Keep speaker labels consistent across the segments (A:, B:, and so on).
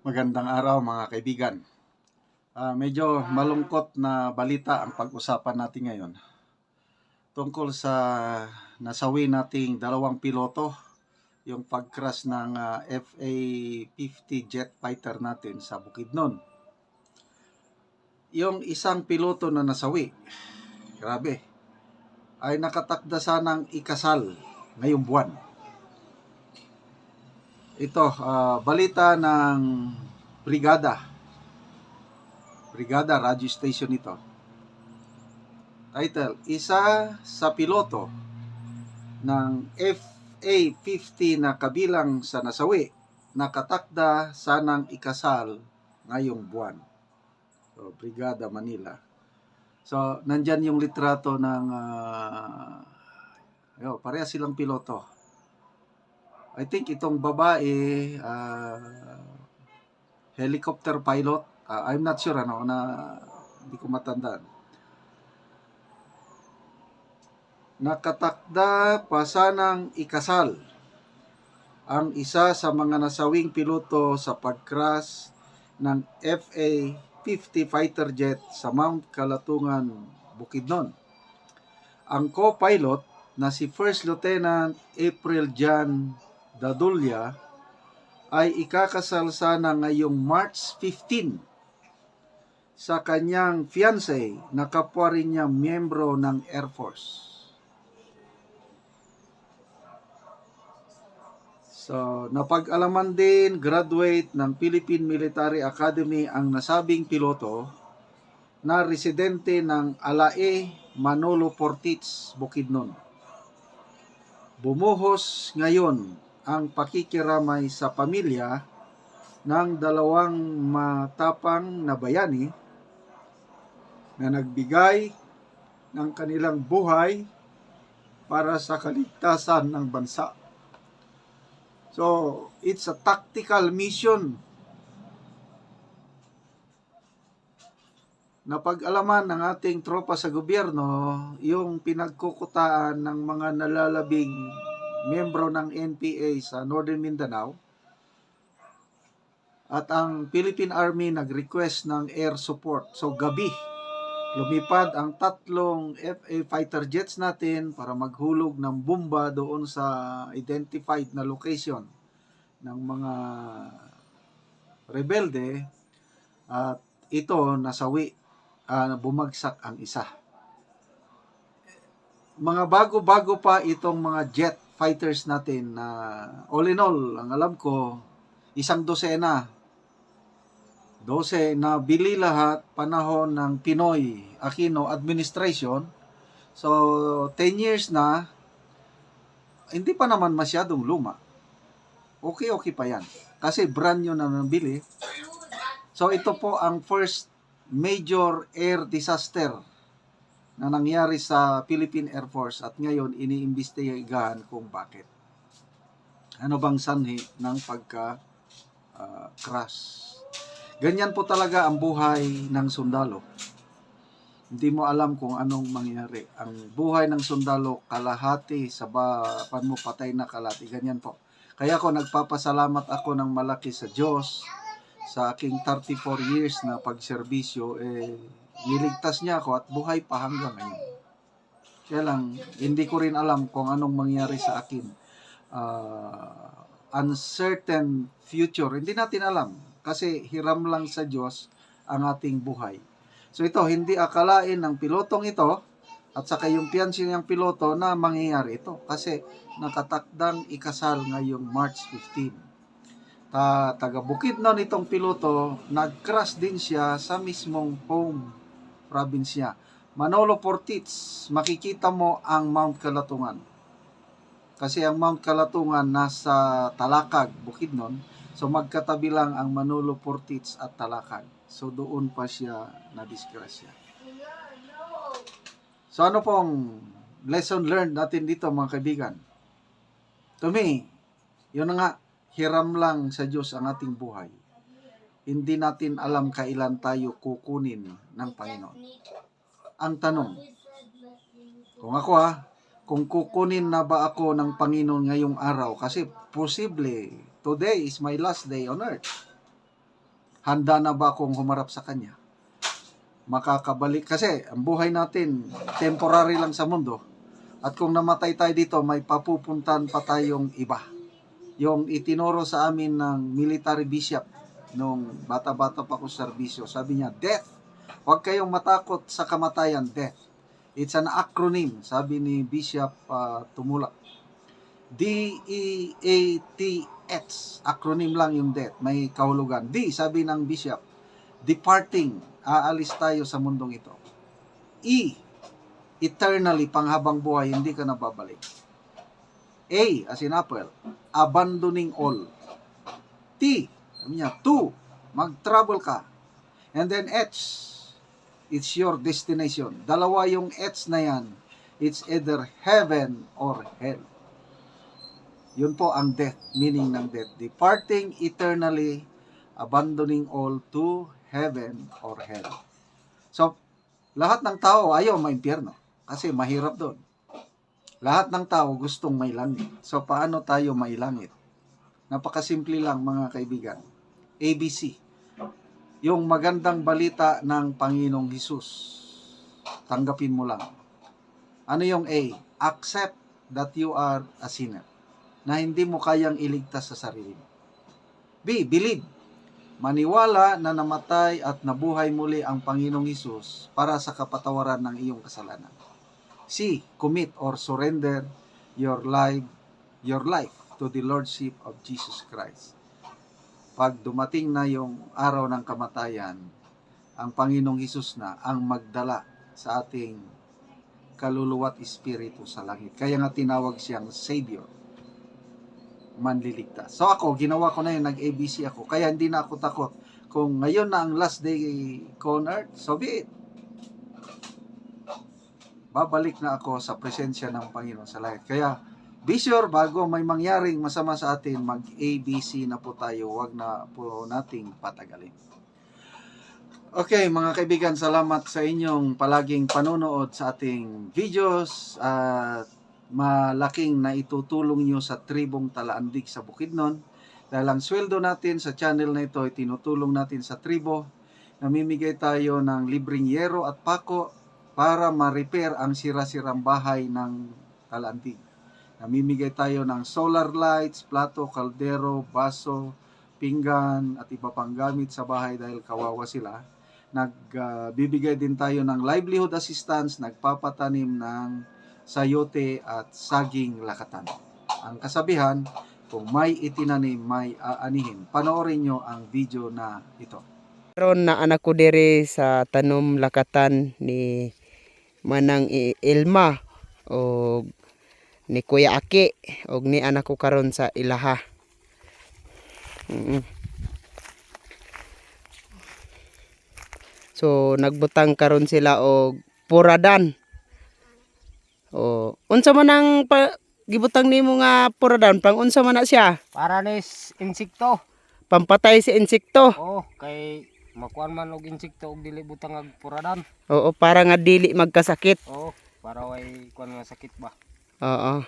A: Magandang araw mga kaibigan. Medyo malungkot na balita ang pag-usapan natin ngayon tungkol sa nasawi nating dalawang piloto, yung pag-crash ng FA-50 jet fighter natin sa Bukidnon. Yung isang piloto na nasawi, grabe, ay nakatakda sanang ikasal ngayong buwan. Ito, balita ng Brigada Radio Station ito. Title, isa sa piloto ng FA-50 na kabilang sa nasawi, nakatakda sanang ikasal ngayong buwan. So, Brigada Manila. So, nandyan yung litrato ng pareha silang piloto. I think itong babae, helicopter pilot. I'm not sure hindi ko matandaan. Nakatakda pa sanang ikasal ang isa sa mga nasawing piloto sa pag-crash ng FA-50 fighter jet sa Mount Kalatungan, Bukidnon. Ang co-pilot na si First Lieutenant April Jan Dadulya ay ikakasal sana ngayong March 15 sa kanyang fiancé na kapwa rin niya miyembro ng Air Force. So, napag-alaman din graduate ng Philippine Military Academy ang nasabing piloto na residente ng Alae, Manolo Portich, Bukidnon. Bumuhos ngayon ang pakikiramay sa pamilya ng dalawang matapang na bayani na nagbigay ng kanilang buhay para sa kaligtasan ng bansa. So, it's a tactical mission. Napag-alaman ng ating tropa sa gobyerno yung pinagkukutaan ng mga nalalabing miyembro ng NPA sa Northern Mindanao, at ang Philippine Army nag-request ng air support. So, gabi, lumipad ang tatlong FA fighter jets natin para maghulog ng bomba doon sa identified na location ng mga rebelde, at ito nasawi, bumagsak ang isa. Mga bago-bago pa itong mga jet fighters natin na all in all, ang alam ko, 12 na bili lahat panahon ng Pinoy Aquino administration. So, 10 years na, hindi pa naman masyadong luma. Okay pa yan. Kasi brand new na nabili. So, ito po ang first major air disaster na nangyari sa Philippine Air Force, at ngayon iniimbestigahan kung bakit. Ano bang sanhi ng pagka-crash? Ganyan po talaga ang buhay ng sundalo. Hindi mo alam kung anong mangyari. Ang buhay ng sundalo, kalahati sa mo patay na kalahati. Ganyan po. Kaya ako nagpapasalamat ako ng malaki sa Diyos sa aking 34 years na pagserbisyo. Niligtas niya ako at buhay pa hanggang ngayon. Kaya lang, hindi ko rin alam kung anong mangyari sa akin. Uncertain future. Hindi natin alam. Kasi hiram lang sa Diyos ang ating buhay. So ito, hindi akalain ng pilotong ito at saka yung fiancé niyang piloto na mangyayari ito. Kasi nakatakdang ikasal ngayong March 15. Taga Bukidnon itong piloto, nag-crash din siya sa mismong home probinsya. Manolo Portich, makikita mo ang Mount Kalatungan. Kasi ang Mount Kalatungan nasa Talakag, Bukidnon. So magkatabi lang ang Manolo Portich at Talakag. So doon pa siya na-disgrasya. So ano pong lesson learned natin dito mga kaibigan? To me, yun nga, hiram lang sa Diyos ang ating buhay. Hindi natin alam kailan tayo kukunin ng Panginoon. Ang tanong, kung kukunin na ba ako ng Panginoon ngayong araw? Kasi posible, today is my last day on earth. Handa na ba akong humarap sa Kanya? Makakabalik, kasi ang buhay natin temporary lang sa mundo, at kung namatay tayo dito, may papupuntan pa tayong iba. Yung itinuro sa amin ng military bishop nung bata-bata pa ko serbisyo, sabi niya, death, huwag kayong matakot sa kamatayan. Death, it's an acronym, sabi ni Bishop Tumulak. D-E-A-T-H, acronym lang yung death, may kahulugan. D, sabi ng bishop, departing, aalis tayo sa mundong ito. E, eternally, panghabang buhay, hindi ka nababalik. A, as in apple, abandoning all. T, sabi niya, to, mag-travel ka. And then H, it's your destination. Dalawa yung H na yan. It's either heaven or hell. Yun po ang death, meaning ng death. Departing eternally, abandoning all to heaven or hell. So, lahat ng tao ayaw maimpyerno kasi mahirap doon. Lahat ng tao gustong may langit. So, paano tayo may langit? Napakasimple lang mga kaibigan. ABC. Yung magandang balita ng Panginoong Hesus. Tanggapin mo lang. Ano yung A? Accept that you are a sinner, na hindi mo kayang iligtas sa sarili mo. B, believe. Maniwala na namatay at nabuhay muli ang Panginoong Hesus para sa kapatawaran ng iyong kasalanan. C, commit or surrender your life to the Lordship of Jesus Christ. Pag dumating na yung araw ng kamatayan, ang Panginoong Hesus na ang magdala sa ating kaluluwa at espiritu sa langit. Kaya nga tinawag siyang Savior, manliligtas. So ako, ginawa ko na yun, nag-ABC ako. Kaya hindi na ako takot. Kung ngayon na ang last day ko on earth, so be it. Babalik na ako sa presensya ng Panginoon sa langit. Kaya, be sure, bago may mangyaring masama sa atin, mag-ABC na po tayo. Huwag na po nating patagalin. Okay, mga kaibigan, salamat sa inyong palaging panonood sa ating videos at malaking na itutulong nyo sa tribong Talaandig sa Bukidnon. Dahil ang sweldo natin sa channel na ito ay tinutulong natin sa tribo. Namimigay tayo ng libreng yero at pako para ma-repair ang sira-sirang bahay ng Talaandig. Namimigay tayo ng solar lights, plato, kaldero, baso, pinggan at iba pang gamit sa bahay dahil kawawa sila. Nagbibigay din tayo ng livelihood assistance, nagpapatanim ng sayote at saging lakatan. Ang kasabihan, kung may itinanim, may aanihin. Panoorin nyo ang video na ito.
B: Karon na anak ko diri sa tanom lakatan ni Manang Ilma o ni Kuya Aki o ni anak ko karon sa ilaha. So nagbutang karon sila og puradan. O unsa man ang gibutang nimo nga puradan, pang unsa man na siya?
C: Para nis insekto.
B: Pampatay sa insekto.
C: Oh, kay makuan man og insekto og dili butang ag puradan.
B: Oo, para nga dili magkasakit.
C: Oh, para way kuan nga sakit ba.
B: Oo.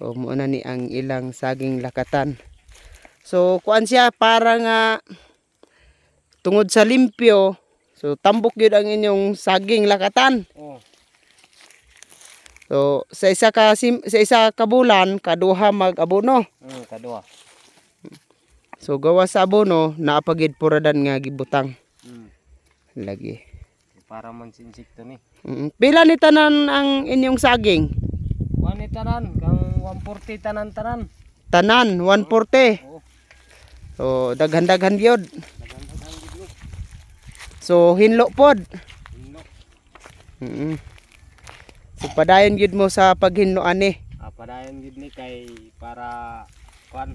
B: O mo na ni ang ilang saging lakatan. So kuan siya para nga tungod sa limpyo. So tambok gyud ang inyong saging lakatan.
C: Oh.
B: So sa isa ka bulan kaduha mag-abono.
C: Kadua.
B: So gawa sa abono naapagid puradan nga gibutang. Lagi.
C: Para man sa insekto ni.
B: Pila ni tanan ang inyong saging?
C: Kuan ni tanan kang 140 tanan.
B: Tanan 140.
C: Oh.
B: So daghan-daghan gyud.
C: Daghan-daghan gid.
B: So hinlo pod.
C: Hinlo.
B: So padayon gyud mo sa paghinlo ani.
C: Padayon gid ni kay para kuan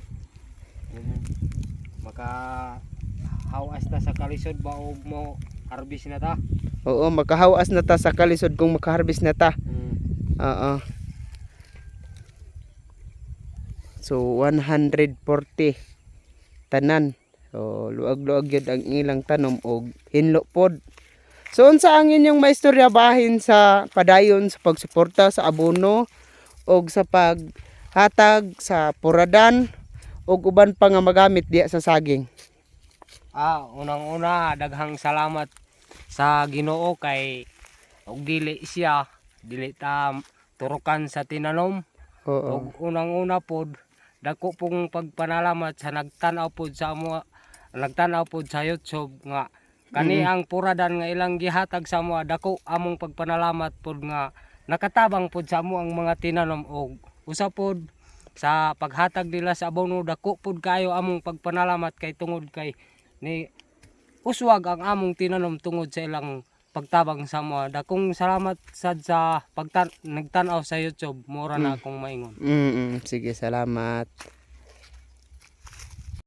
C: maka hawas ta sa kalisod ba og mo harvest na ta.
B: Oo, makahawas na ta sa kalisod kung makaharvest na ta. Oo. So 140 tanan. So luag-luag gyud ang ilang tanom og hinlo pod. So unsa ang inyong maistorya bahin sa padayon sa pagsuporta sa abono og sa paghatag sa puradan og uban pa nga magamit diya sa saging?
C: Unang-una daghang salamat sa Ginoo kay og dili ta turukan sa tinanom.
B: Oo.
C: Og unang-una pod dako pong pagpanalamat sa nagtan-aw pod sa YouTube nga kani ang puradan nga ilang gihatag sa amo. Dako among pagpanalamat pod nga nakatabang pod sa amo ang mga tinanom og usa pod sa paghatag nila sa abono. Dako pod kayo among pagpanalamat kay tungod kay ni uswag ang among tinanom tungod sa ilang pagtabang sa amo. Dakong salamat sad sa nagtan-aw sa YouTube. Mura na akong maingon.
B: Sige, salamat.